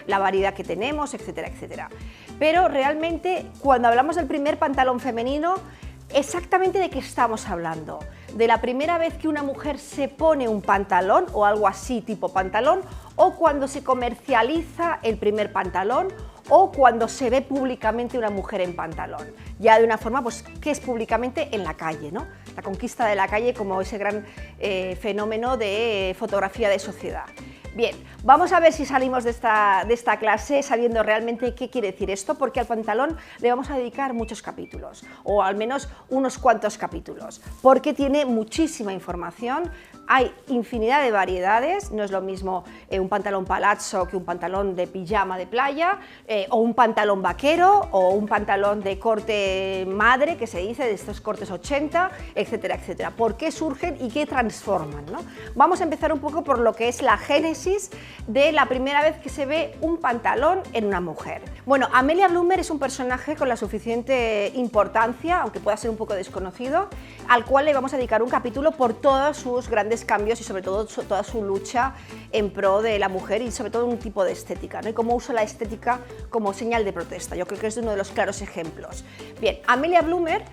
la variedad que tenemos, etcétera, etcétera. Pero realmente, cuando hablamos del primer pantalón femenino, ¿exactamente de qué estamos hablando? ¿De la primera vez que una mujer se pone un pantalón o algo así tipo pantalón? ¿O cuando se comercializa el primer pantalón? ¿O cuando se ve públicamente una mujer en pantalón? Ya de una forma, pues, que es públicamente en la calle, ¿no? La conquista de la calle como ese gran fenómeno de fotografía de sociedad. Bien, vamos a ver si salimos de esta clase sabiendo realmente qué quiere decir esto, porque al pantalón le vamos a dedicar muchos capítulos, o al menos unos cuantos capítulos, porque tiene muchísima información. Hay infinidad de variedades, no es lo mismo un pantalón palazzo que un pantalón de pijama de playa, o un pantalón vaquero, o un pantalón de corte madre, que se dice, de estos cortes 80, etcétera, etcétera. ¿Por qué surgen y qué transforman, ¿no? Vamos a empezar un poco por lo que es la génesis de la primera vez que se ve un pantalón en una mujer. Bueno, Amelia Bloomer es un personaje con la suficiente importancia, aunque pueda ser un poco desconocido, al cual le vamos a dedicar un capítulo por todos sus grandes cambios y sobre todo toda su lucha en pro de la mujer y sobre todo un tipo de estética, ¿no? Y cómo usa la estética como señal de protesta. Yo creo que es uno de los claros ejemplos. Bien, Amelia Bloomer,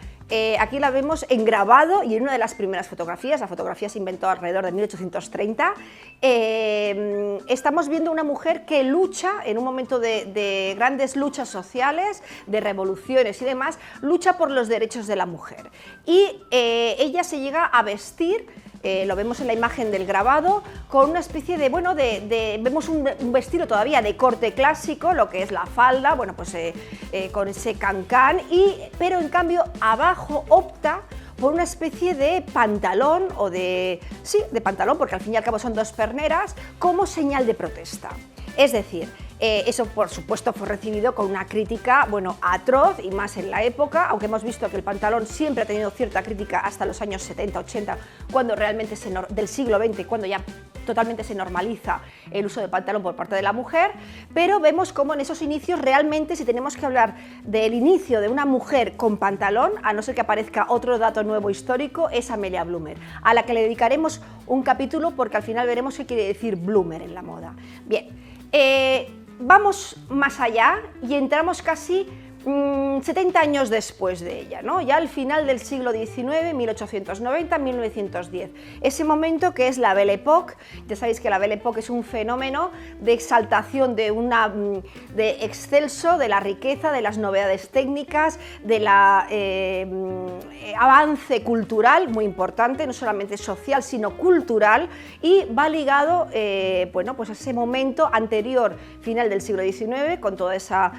aquí la vemos en grabado y en una de las primeras fotografías. La fotografía se inventó alrededor de 1830. Estamos viendo una mujer que lucha en un momento de grandes luchas sociales, de revoluciones y demás, lucha por los derechos de la mujer. Y ella se llega a vestir, lo vemos en la imagen del grabado, con una especie de, bueno, vemos un vestido todavía de corte clásico, lo que es la falda, bueno, pues con ese cancán, pero en cambio abajo opta por una especie de pantalón, de pantalón, porque al fin y al cabo son dos perneras, como señal de protesta. Es decir, eso por supuesto fue recibido con una crítica, bueno, atroz y más en la época, aunque hemos visto que el pantalón siempre ha tenido cierta crítica hasta los años 70, 80, cuando realmente del siglo XX, cuando ya totalmente se normaliza el uso del pantalón por parte de la mujer, pero vemos cómo en esos inicios realmente, si tenemos que hablar del inicio de una mujer con pantalón, a no ser que aparezca otro dato nuevo histórico, es Amelia Bloomer, a la que le dedicaremos un capítulo porque al final veremos qué quiere decir Bloomer en la moda. Bien, vamos más allá y entramos casi 70 años después de ella, ¿no? Ya al final del siglo XIX, 1890-1910, ese momento que es la Belle Époque. Ya sabéis que la Belle Époque es un fenómeno de exaltación, de excelso de la riqueza, de las novedades técnicas, del avance cultural, muy importante, no solamente social, sino cultural, y va ligado bueno, pues a ese momento anterior, final del siglo XIX, con toda esa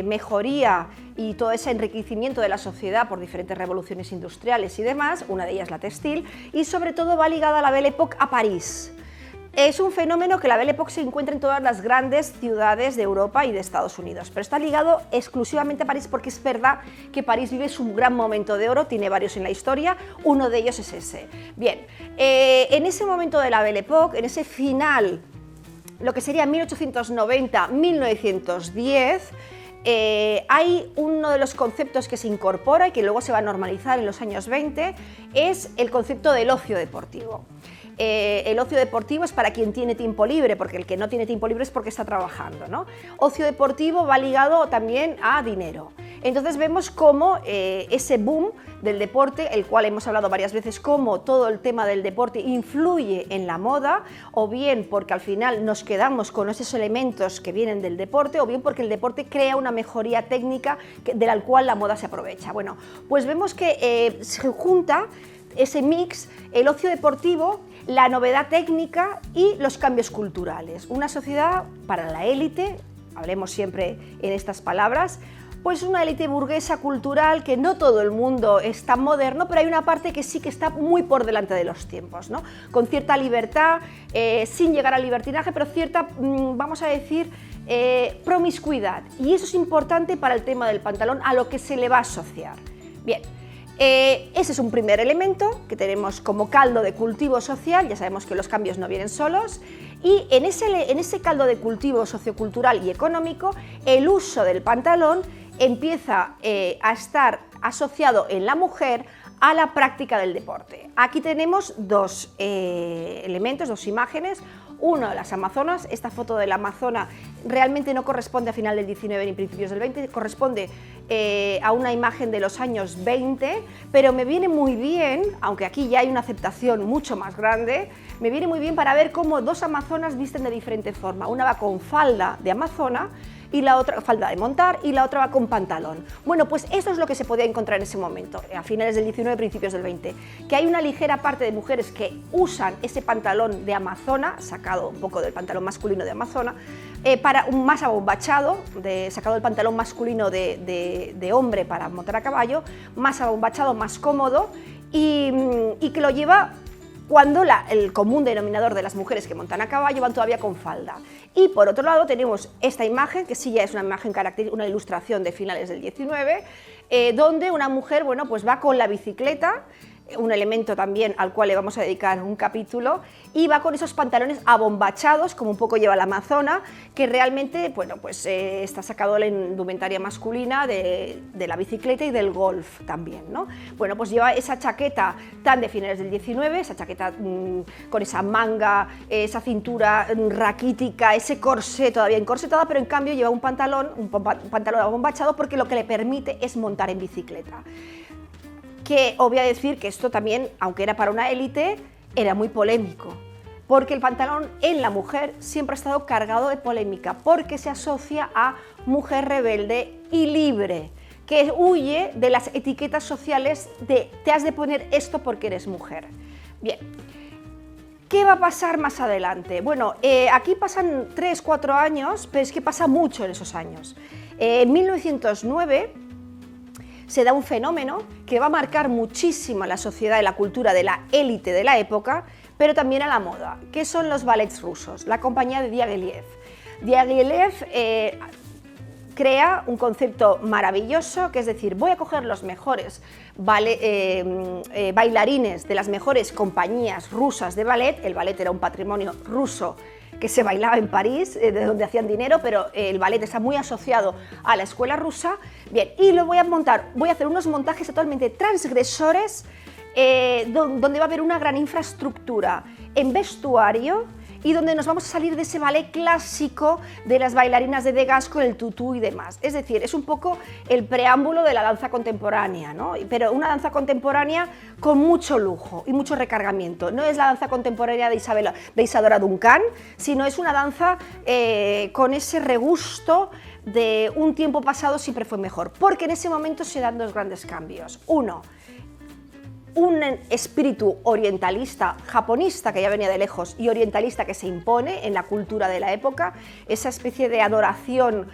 mejoría y todo ese enriquecimiento de la sociedad por diferentes revoluciones industriales y demás, una de ellas la textil, y sobre todo va ligada a la Belle Époque a París. Es un fenómeno que la Belle Époque se encuentra en todas las grandes ciudades de Europa y de Estados Unidos, pero está ligado exclusivamente a París porque es verdad que París vive su gran momento de oro, tiene varios en la historia, uno de ellos es ese. Bien, en ese momento de la Belle Époque, en ese final, lo que sería 1890-1910, hay uno de los conceptos que se incorpora y que luego se va a normalizar en los años 20, es el concepto del ocio deportivo. El ocio deportivo es para quien tiene tiempo libre, porque el que no tiene tiempo libre es porque está trabajando, ¿no? Ocio deportivo va ligado también a dinero. Entonces vemos cómo ese boom del deporte, el cual hemos hablado varias veces, cómo todo el tema del deporte influye en la moda, o bien porque al final nos quedamos con esos elementos que vienen del deporte, o bien porque el deporte crea una mejoría técnica de la cual la moda se aprovecha. Bueno, pues vemos que se junta ese mix, el ocio deportivo, la novedad técnica y los cambios culturales. Una sociedad para la élite, hablemos siempre en estas palabras, pues una élite burguesa cultural que no todo el mundo es tan moderno, pero hay una parte que sí que está muy por delante de los tiempos, ¿no? Con cierta libertad, sin llegar al libertinaje, pero cierta, vamos a decir, promiscuidad. Y eso es importante para el tema del pantalón, a lo que se le va a asociar. Bien. Ese es un primer elemento que tenemos como caldo de cultivo social, ya sabemos que los cambios no vienen solos, y en ese caldo de cultivo sociocultural y económico, el uso del pantalón empieza a estar asociado en la mujer a la práctica del deporte. Aquí tenemos dos elementos, dos imágenes, Una de las amazonas, esta foto de la amazona realmente no corresponde a final del 19 ni principios del 20, corresponde a una imagen de los años 20, pero me viene muy bien, aunque aquí ya hay una aceptación mucho más grande, me viene muy bien para ver cómo dos amazonas visten de diferente forma. Una va con falda de amazona, y la otra falda de montar, y la otra va con pantalón. Bueno, pues eso es lo que se podía encontrar en ese momento, a finales del 19, principios del 20, que hay una ligera parte de mujeres que usan ese pantalón de amazona, sacado un poco del pantalón masculino de amazona, para un más abombachado, sacado del pantalón masculino de hombre para montar a caballo, más abombachado, más cómodo, y que lo lleva cuando el común denominador de las mujeres que montan a caballo van todavía con falda. Y por otro lado tenemos esta imagen, que sí ya es una imagen una ilustración de finales del 19, donde una mujer, bueno, pues va con la bicicleta, un elemento también al cual le vamos a dedicar un capítulo, y va con esos pantalones abombachados, como un poco lleva la amazona, que realmente, bueno, pues está sacado de la indumentaria masculina de la bicicleta y del golf también, ¿no? Bueno, pues lleva esa chaqueta tan de finales del 19, esa chaqueta con esa manga, esa cintura raquítica, ese corsé todavía encorsetada, pero en cambio lleva un pantalón abombachado, porque lo que le permite es montar en bicicleta. Que os voy a decir que esto también, aunque era para una élite, era muy polémico, porque el pantalón en la mujer siempre ha estado cargado de polémica, porque se asocia a mujer rebelde y libre, que huye de las etiquetas sociales de te has de poner esto porque eres mujer. Bien, ¿qué va a pasar más adelante? Bueno, aquí pasan 3-4 años, pero es que pasa mucho en esos años. En 1909, se da un fenómeno que va a marcar muchísimo a la sociedad y la cultura de la élite de la época, pero también a la moda, que son los ballets rusos, la compañía de Diaghilev. Diaghilev crea un concepto maravilloso, que es decir, voy a coger los mejores bailarines de las mejores compañías rusas de ballet. El ballet era un patrimonio ruso que se bailaba en París, de donde hacían dinero, pero el ballet está muy asociado a la escuela rusa. Bien, y lo voy a hacer unos montajes totalmente transgresores, donde va a haber una gran infraestructura en vestuario, y donde nos vamos a salir de ese ballet clásico de las bailarinas de Degas con el tutú y demás. Es decir, es un poco el preámbulo de la danza contemporánea, ¿no? Pero una danza contemporánea con mucho lujo y mucho recargamiento. No es la danza contemporánea de Isadora Duncan, sino es una danza con ese regusto de un tiempo pasado siempre fue mejor, porque en ese momento se dan dos grandes cambios. Uno, un espíritu orientalista, japonista, que ya venía de lejos, y orientalista que se impone en la cultura de la época, esa especie de adoración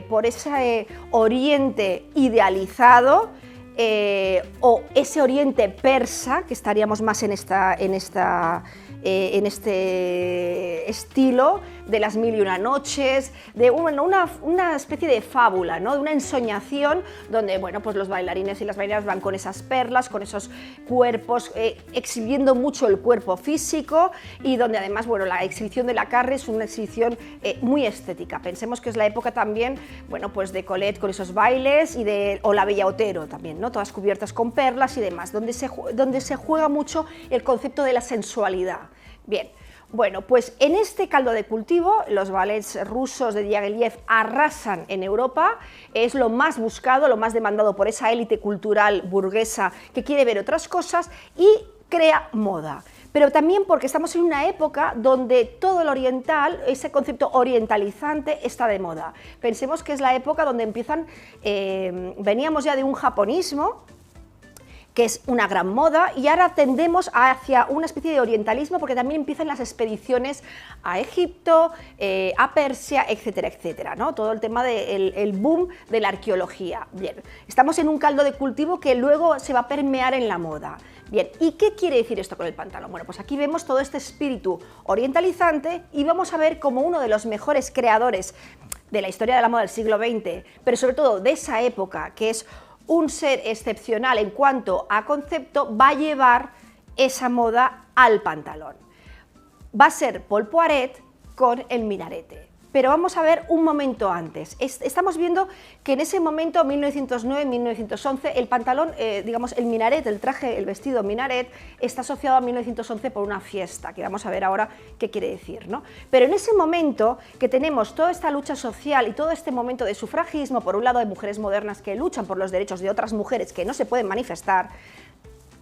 por ese oriente idealizado, o ese oriente persa, que estaríamos más en este estilo de las mil y una noches, de una especie de fábula, ¿no? De una ensoñación donde, bueno, pues los bailarines y las bailarinas van con esas perlas, con esos cuerpos, exhibiendo mucho el cuerpo físico, y donde además, bueno, la exhibición de la carne es una exhibición muy estética. Pensemos que es la época también, bueno, pues de Colette con esos bailes, o la Bella Otero también, ¿no? Todas cubiertas con perlas y demás, donde se juega mucho el concepto de la sensualidad. Bien, bueno, pues en este caldo de cultivo los ballets rusos de Diaghilev arrasan en Europa, es lo más buscado, lo más demandado por esa élite cultural burguesa que quiere ver otras cosas, y crea moda. Pero también porque estamos en una época donde todo lo oriental, ese concepto orientalizante, está de moda. Pensemos que es la época donde veníamos ya de un japonismo, que es una gran moda, y ahora tendemos hacia una especie de orientalismo, porque también empiezan las expediciones a Egipto, a Persia, etcétera, etcétera, ¿no? Todo el tema del boom de la arqueología. Bien, estamos en un caldo de cultivo que luego se va a permear en la moda. Bien, ¿y qué quiere decir esto con el pantalón? Bueno, pues aquí vemos todo este espíritu orientalizante, y vamos a ver como uno de los mejores creadores de la historia de la moda del siglo XX, pero sobre todo de esa época, que es un ser excepcional en cuanto a concepto, va a llevar esa moda al pantalón. Va a ser Paul Poiret con el minarete. pero vamos a ver un momento antes. Estamos viendo que en ese momento, 1909-1911, el pantalón, digamos, el minaret, el traje, el vestido minaret, está asociado a 1911 por una fiesta, que vamos a ver ahora qué quiere decir, ¿no? Pero en ese momento que tenemos toda esta lucha social y todo este momento de sufragismo, por un lado de mujeres modernas que luchan por los derechos de otras mujeres que no se pueden manifestar,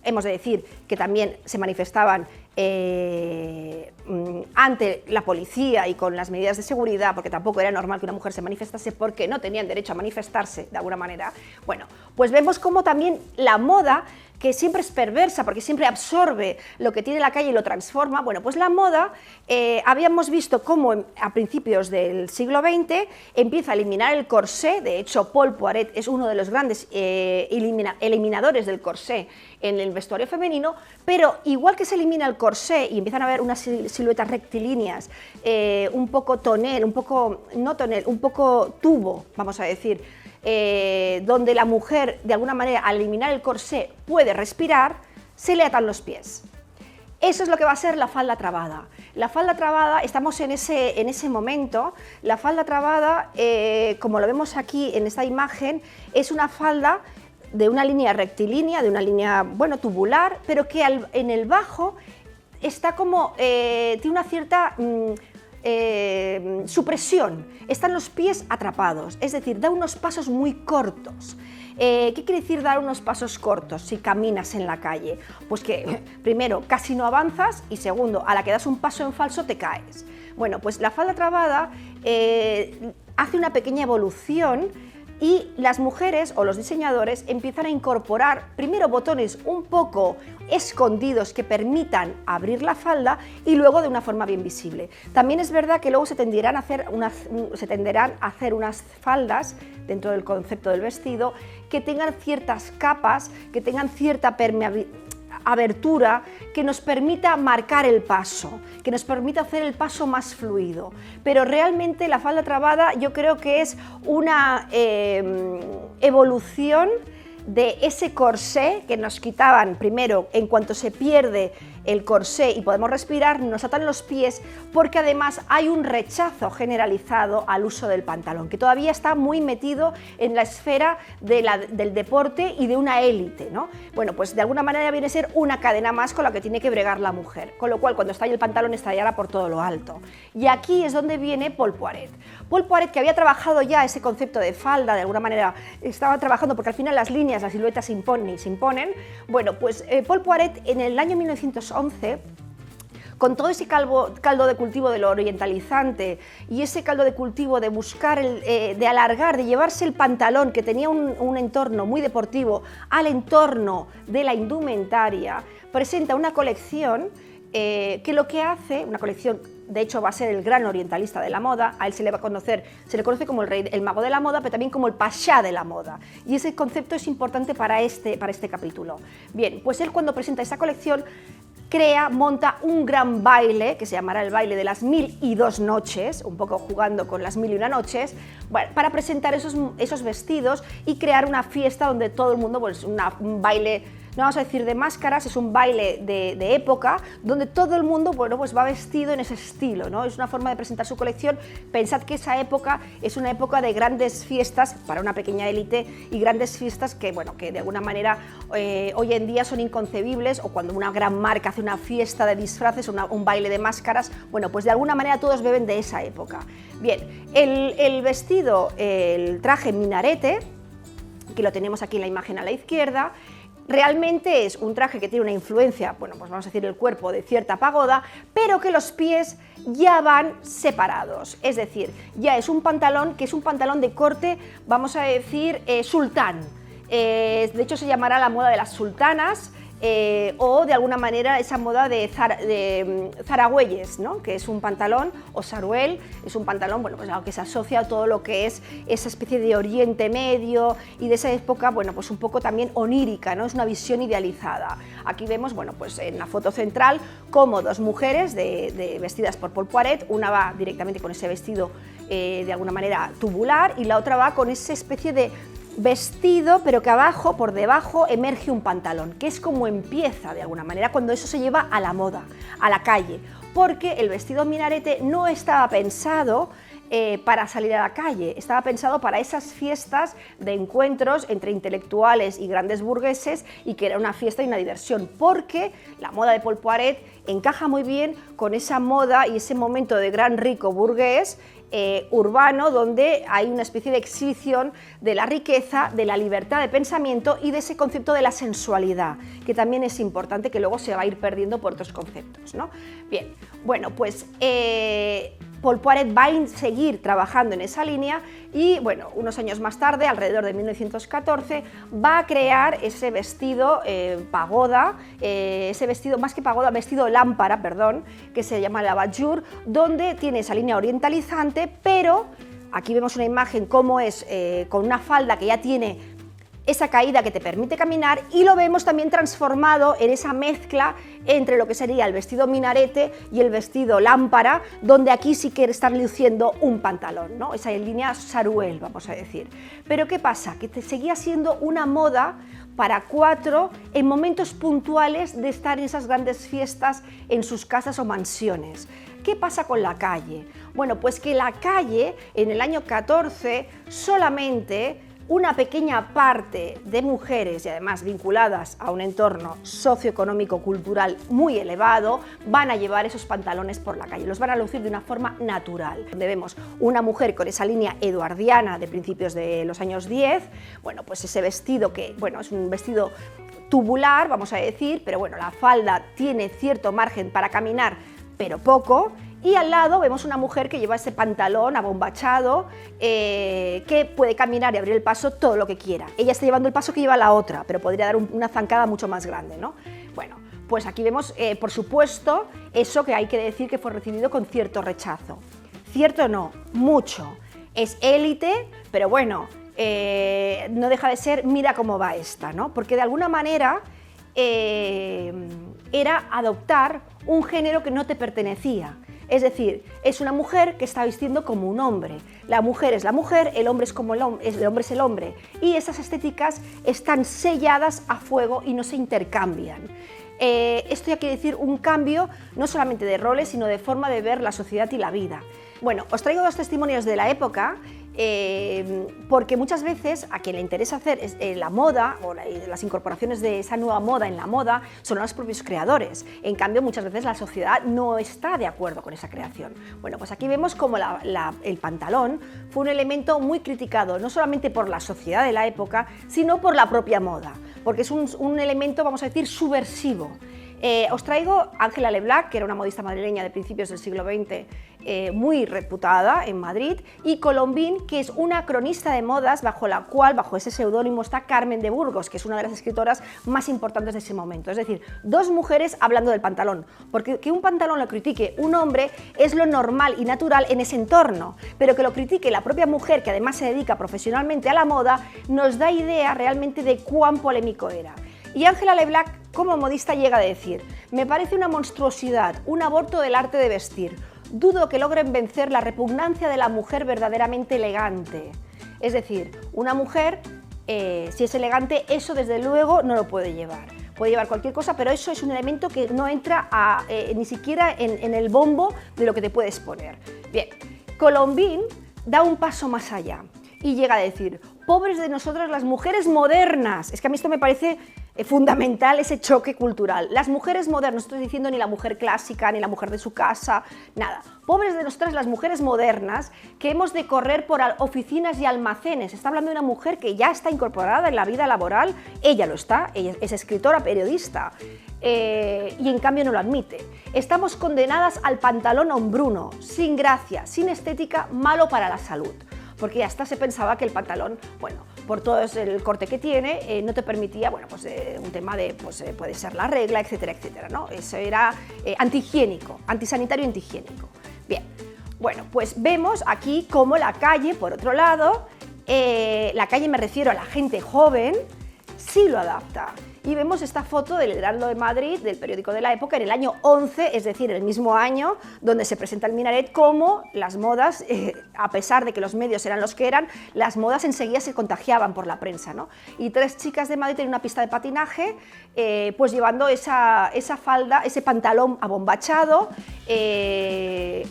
hemos de decir que también se manifestaban ante la policía y con las medidas de seguridad, porque tampoco era normal que una mujer se manifestase porque no tenían derecho a manifestarse de alguna manera. Bueno, pues vemos cómo también la moda, que siempre es perversa porque siempre absorbe lo que tiene la calle y lo transforma, bueno, pues la moda, habíamos visto cómo a principios del siglo XX empieza a eliminar el corsé. De hecho Paul Poiret es uno de los grandes eliminadores del corsé en el vestuario femenino, pero igual que se elimina el corsé y empiezan a ver unas siluetas rectilíneas, un poco tonel, un poco, no tonel, un poco tubo, vamos a decir, donde la mujer, de alguna manera, al eliminar el corsé, puede respirar, se le atan los pies. Eso es lo que va a ser la falda trabada. La falda trabada, estamos en ese momento, la falda trabada, como lo vemos aquí en esta imagen, es una falda de una línea rectilínea, de una línea, bueno, tubular, pero que en el bajo está como, tiene una cierta supresión, están los pies atrapados, es decir, da unos pasos muy cortos. ¿Qué quiere decir dar unos pasos cortos si caminas en la calle? Pues que primero casi no avanzas y segundo, a la que das un paso en falso te caes. Bueno, pues la falda trabada hace una pequeña evolución y las mujeres o los diseñadores empiezan a incorporar primero botones un poco escondidos que permitan abrir la falda y luego de una forma bien visible. También es verdad que luego se tenderán a hacer unas faldas dentro del concepto del vestido que tengan ciertas capas, que tengan cierta abertura, que nos permita marcar el paso, que nos permita hacer el paso más fluido. Pero realmente la falda trabada yo creo que es una evolución de ese corsé que nos quitaban primero. En cuanto se pierde el corsé y podemos respirar, nos atan los pies, porque además hay un rechazo generalizado al uso del pantalón, que todavía está muy metido en la esfera del deporte y de una élite, ¿no? Bueno, pues de alguna manera viene a ser una cadena más con la que tiene que bregar la mujer, con lo cual cuando estalle el pantalón estallará por todo lo alto. Y aquí es donde viene Paul Poiret. Paul Poiret, que había trabajado ya ese concepto de falda, de alguna manera estaba trabajando, porque al final las líneas, las siluetas se imponen. Bueno, pues Paul Poiret en el año 1911, con todo ese caldo de cultivo de lo orientalizante y ese caldo de cultivo de buscar, de alargar, de llevarse el pantalón, que tenía un entorno muy deportivo, al entorno de la indumentaria, presenta una colección que lo que hace, una colección, de hecho va a ser el gran orientalista de la moda, a él se le conoce como el rey, el mago de la moda, pero también como el pasha de la moda, y ese concepto es importante para este capítulo. Bien, pues él cuando presenta esta colección monta un gran baile que se llamará el baile de las 1002 noches, un poco jugando con las 1001 noches, bueno, para presentar esos vestidos y crear una fiesta donde todo el mundo, pues un baile, no vamos a decir de máscaras, es un baile de época donde todo el mundo, bueno, pues va vestido en ese estilo, ¿no? Es una forma de presentar su colección. Pensad que esa época es una época de grandes fiestas para una pequeña élite y grandes fiestas que, bueno, que de alguna manera hoy en día son inconcebibles, o cuando una gran marca hace una fiesta de disfraces, un baile de máscaras, bueno, pues de alguna manera todos beben de esa época. Bien, el vestido, el traje minarete, que lo tenemos aquí en la imagen a la izquierda, realmente es un traje que tiene una influencia, bueno, pues vamos a decir el cuerpo de cierta pagoda, pero que los pies ya van separados, es decir, ya es un pantalón que es un pantalón de corte, vamos a decir, sultán. De hecho se llamará la moda de las sultanas, o de alguna manera esa moda de zaragüelles, ¿no? Que es un pantalón, o saruel, es un pantalón, bueno, pues a lo que se asocia a todo lo que es esa especie de Oriente Medio y de esa época, bueno, pues un poco también onírica, ¿no? Es una visión idealizada. Aquí vemos, bueno, pues en la foto central, como dos mujeres vestidas por Paul Poiret, una va directamente con ese vestido de alguna manera tubular y la otra va con esa especie de vestido, pero que abajo, por debajo, emerge un pantalón, que es como empieza de alguna manera cuando eso se lleva a la moda, a la calle, porque el vestido minarete no estaba pensado para salir a la calle, estaba pensado para esas fiestas de encuentros entre intelectuales y grandes burgueses, y que era una fiesta y una diversión, porque la moda de Paul Poiret encaja muy bien con esa moda y ese momento de gran rico burgués urbano, donde hay una especie de exhibición de la riqueza, de la libertad de pensamiento y de ese concepto de la sensualidad, que también es importante, que luego se va a ir perdiendo por otros conceptos, ¿no? Bien, bueno, pues Paul Poiret va a seguir trabajando en esa línea y, bueno, unos años más tarde, alrededor de 1914, va a crear ese vestido pagoda, ese vestido, más que pagoda, vestido lámpara, perdón, que se llama la Badjour, donde tiene esa línea orientalizante, pero aquí vemos una imagen cómo es con una falda que ya tiene esa caída que te permite caminar, y lo vemos también transformado en esa mezcla entre lo que sería el vestido minarete y el vestido lámpara, donde aquí sí que está luciendo un pantalón, ¿no? Esa línea saruel, vamos a decir. Pero ¿qué pasa? Que seguía siendo una moda para cuatro en momentos puntuales de estar en esas grandes fiestas en sus casas o mansiones. ¿Qué pasa con la calle? Bueno, pues que la calle en el año 14 solamente una pequeña parte de mujeres, y además vinculadas a un entorno socioeconómico-cultural muy elevado, van a llevar esos pantalones por la calle, los van a lucir de una forma natural. Donde vemos una mujer con esa línea eduardiana de principios de los años 10, bueno, pues ese vestido que, bueno, es un vestido tubular, vamos a decir, pero bueno, la falda tiene cierto margen para caminar, pero poco. Y al lado vemos una mujer que lleva ese pantalón abombachado, que puede caminar y abrir el paso todo lo que quiera. Ella está llevando el paso que lleva la otra, pero podría dar una zancada mucho más grande, ¿no? Bueno, pues aquí vemos, por supuesto, eso que hay que decir que fue recibido con cierto rechazo. Cierto no, mucho. Es élite, pero bueno, no deja de ser, mira cómo va esta, ¿no? Porque de alguna manera era adoptar un género que no te pertenecía. Es decir, es una mujer que está vistiendo como un hombre. La mujer es la mujer, el hombre es como el hombre es el hombre. Y esas estéticas están selladas a fuego y no se intercambian. Esto ya quiere decir un cambio no solamente de roles, sino de forma de ver la sociedad y la vida. Bueno, os traigo dos testimonios de la época, porque muchas veces a quien le interesa hacer la moda o las incorporaciones de esa nueva moda en la moda son los propios creadores. En cambio, muchas veces la sociedad no está de acuerdo con esa creación. Bueno, pues aquí vemos como el pantalón fue un elemento muy criticado, no solamente por la sociedad de la época, sino por la propia moda, porque es un elemento, vamos a decir, subversivo. Os traigo Ángela Leblanc, que era una modista madrileña de principios del siglo XX, muy reputada en Madrid, y Colombine, que es una cronista de modas bajo ese seudónimo está Carmen de Burgos, que es una de las escritoras más importantes de ese momento. Es decir, dos mujeres hablando del pantalón, porque que un pantalón lo critique un hombre es lo normal y natural en ese entorno, pero que lo critique la propia mujer, que además se dedica profesionalmente a la moda, nos da idea realmente de cuán polémico era. Y Ángela Leblanc, como modista, llega a decir: me parece una monstruosidad, un aborto del arte de vestir. Dudo que logren vencer la repugnancia de la mujer verdaderamente elegante. Es decir, una mujer, si es elegante, eso desde luego no lo puede llevar. Puede llevar cualquier cosa, pero eso es un elemento que no entra ni siquiera en el bombo de lo que te puedes poner. Bien, Colombine da un paso más allá y llega a decir: pobres de nosotras las mujeres modernas. Es que a mí esto me parece fundamental, ese choque cultural. Las mujeres modernas, no estoy diciendo ni la mujer clásica, ni la mujer de su casa, nada. Pobres de nosotras las mujeres modernas que hemos de correr por oficinas y almacenes. Está hablando de una mujer que ya está incorporada en la vida laboral, ella lo está, ella es escritora, periodista, y en cambio no lo admite. Estamos condenadas al pantalón hombruno, sin gracia, sin estética, malo para la salud. Porque hasta se pensaba que el pantalón, bueno, por todo el corte que tiene, no te permitía, bueno, pues un tema de, pues puede ser la regla, etcétera, etcétera, ¿no? Eso era antihigiénico, antisanitario y antihigiénico. Bien, bueno, pues vemos aquí cómo la calle, por otro lado, la calle me refiero a la gente joven, sí lo adapta. y vemos esta foto del Heraldo de Madrid, del periódico de la época, en el año 11, es decir, el mismo año donde se presenta el minaret, como las modas, a pesar de que los medios eran los que eran, las modas enseguida se contagiaban por la prensa, ¿no? Y 3 chicas de Madrid en una pista de patinaje, pues llevando esa falda, ese pantalón abombachado,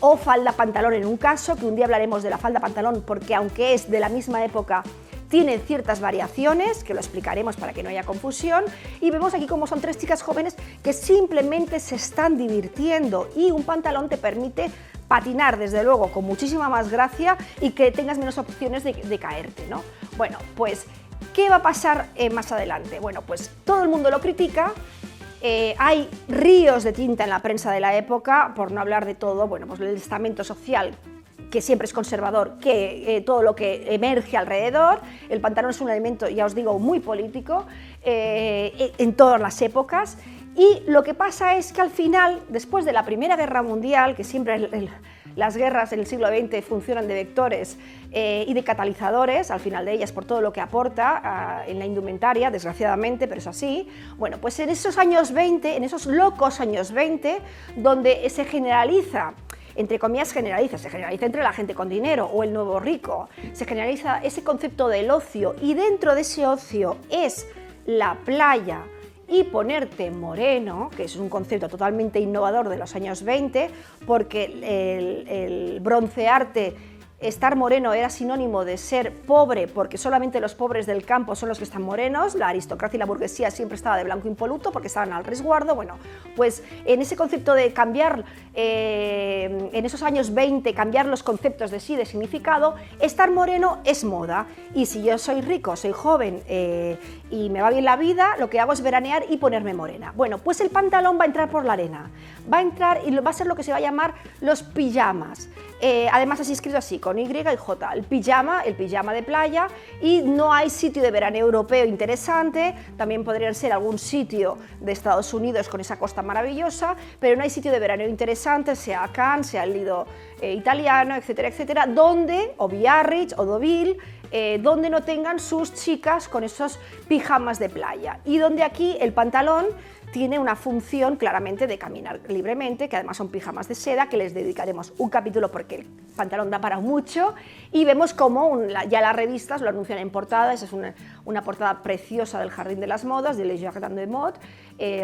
o falda pantalón en un caso, que un día hablaremos de la falda pantalón, porque aunque es de la misma época, tiene ciertas variaciones, que lo explicaremos para que no haya confusión, y vemos aquí cómo son 3 chicas jóvenes que simplemente se están divirtiendo, y un pantalón te permite patinar, desde luego, con muchísima más gracia y que tengas menos opciones de caerte, ¿no? Bueno, pues, ¿qué va a pasar más adelante? Bueno, pues todo el mundo lo critica. Hay ríos de tinta en la prensa de la época, por no hablar de todo, bueno, pues el estamento social, que siempre es conservador, que todo lo que emerge alrededor. El pantalón es un elemento, ya os digo, muy político en todas las épocas, y lo que pasa es que al final, después de la Primera Guerra Mundial, que siempre las guerras en el siglo XX funcionan de vectores y de catalizadores, al final de ellas, por todo lo que aporta en la indumentaria, desgraciadamente, pero es así. Bueno, pues en esos años 20, en esos locos años 20, donde se generaliza, entre comillas se generaliza entre la gente con dinero o el nuevo rico, se generaliza ese concepto del ocio, y dentro de ese ocio es la playa y ponerte moreno, que es un concepto totalmente innovador de los años 20, porque el broncearte, estar moreno era sinónimo de ser pobre, porque solamente los pobres del campo son los que están morenos, la aristocracia y la burguesía siempre estaba de blanco impoluto porque estaban al resguardo. Bueno, pues en ese concepto de cambiar, en esos años 20, cambiar los conceptos de sí, de significado, estar moreno es moda, y si yo soy rico, soy joven y me va bien la vida, lo que hago es veranear y ponerme morena. Bueno, pues el pantalón va a entrar por la arena, va a entrar y va a ser lo que se va a llamar los pijamas. Además así escrito así, con Y y J, el pijama de playa, y no hay sitio de veraneo europeo interesante, también podrían ser algún sitio de Estados Unidos con esa costa maravillosa, pero no hay sitio de veraneo interesante, sea Cannes, sea el Lido italiano, etcétera, etcétera, donde, o Biarritz o Deauville, donde no tengan sus chicas con esos pijamas de playa, y donde aquí el pantalón tiene una función claramente de caminar libremente, que además son pijamas de seda, que les dedicaremos un capítulo porque el pantalón da para mucho, y vemos cómo ya las revistas lo anuncian en portada. Esa es una portada preciosa del Jardín de las Modas, de Le Jardin de Mode,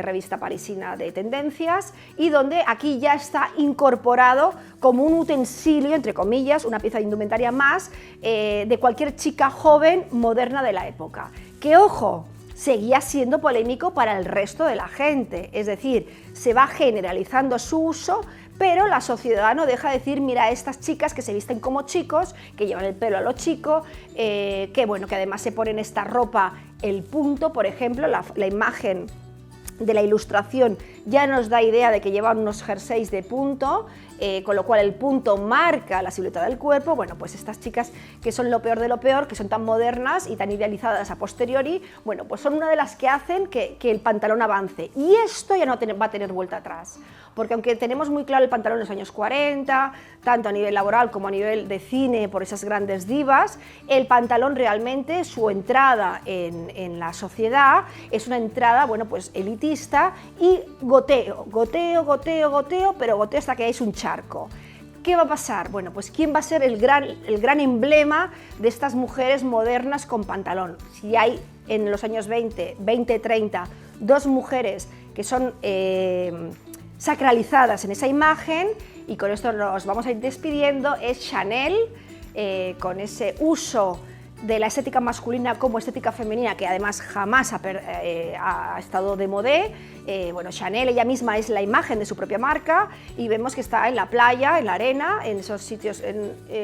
revista parisina de tendencias, y donde aquí ya está incorporado como un utensilio, entre comillas, una pieza de indumentaria más de cualquier chica joven moderna de la época. Que, ojo, seguía siendo polémico para el resto de la gente, es decir, se va generalizando su uso, pero la sociedad no deja de decir, mira, estas chicas que se visten como chicos, que llevan el pelo a lo chico, que bueno, que además se ponen esta ropa, el punto, por ejemplo, la imagen de la ilustración ya nos da idea de que llevan unos jerseys de punto, con lo cual el punto marca la silueta del cuerpo. Bueno, pues estas chicas que son lo peor de lo peor, que son tan modernas y tan idealizadas a posteriori, bueno, pues son una de las que hacen que el pantalón avance, y esto ya no va a tener vuelta atrás, porque aunque tenemos muy claro el pantalón en los años 40, tanto a nivel laboral como a nivel de cine por esas grandes divas, el pantalón realmente, su entrada en la sociedad es una entrada, bueno, pues elitista y goteo, pero goteo hasta que es un charco. ¿Qué va a pasar? Bueno, pues ¿quién va a ser el gran emblema de estas mujeres modernas con pantalón? Si hay en los años 20, 30, 2 mujeres que son sacralizadas en esa imagen, y con esto nos vamos a ir despidiendo, es Chanel, con ese uso de la estética masculina como estética femenina, que además jamás ha estado de moda. Bueno, Chanel ella misma es la imagen de su propia marca, y vemos que está en la playa, en la arena, en esos sitios,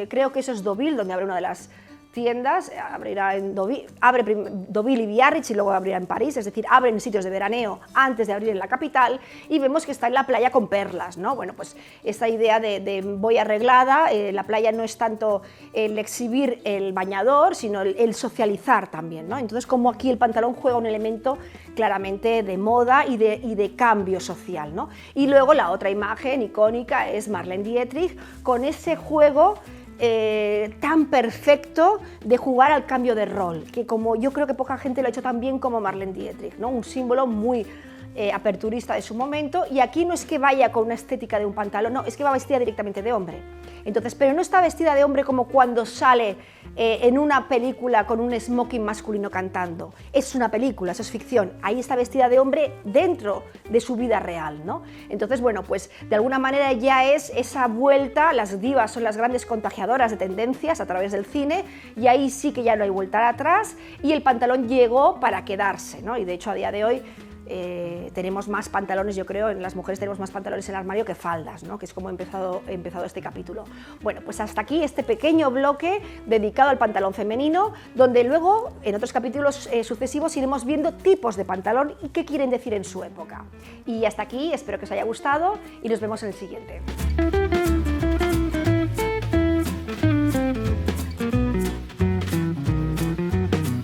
creo que eso es Deauville, donde abre una de las tiendas, abrirá en Deauville, abre Deauville y Biarritz y luego abrirá en París, es decir, abre en sitios de veraneo antes de abrir en la capital, y vemos que está en la playa con perlas, ¿no? Bueno, pues esta idea de voy arreglada, la playa no es tanto el exhibir el bañador, sino el socializar también, ¿no? Entonces, como aquí el pantalón juega un elemento claramente de moda y de cambio social, ¿no? Y luego la otra imagen icónica es Marlene Dietrich, con ese juego tan perfecto de jugar al cambio de rol, que como yo creo que poca gente lo ha hecho tan bien como Marlene Dietrich, ¿no? Un símbolo muy aperturista de su momento, y aquí no es que vaya con una estética de un pantalón, no, es que va vestida directamente de hombre. Entonces, pero no está vestida de hombre como cuando sale en una película con un smoking masculino cantando. Es una película, eso es ficción. Ahí está vestida de hombre dentro de su vida real, ¿no? Entonces, bueno, pues de alguna manera ya es esa vuelta, las divas son las grandes contagiadoras de tendencias a través del cine, y ahí sí que ya no hay vuelta atrás, y el pantalón llegó para quedarse, ¿no? Y de hecho a día de hoy tenemos más pantalones, yo creo, en las mujeres tenemos más pantalones en el armario que faldas, ¿no? Que es como he empezado este capítulo. Bueno, pues hasta aquí este pequeño bloque dedicado al pantalón femenino, donde luego en otros capítulos sucesivos iremos viendo tipos de pantalón y qué quieren decir en su época. Y hasta aquí, espero que os haya gustado y nos vemos en el siguiente.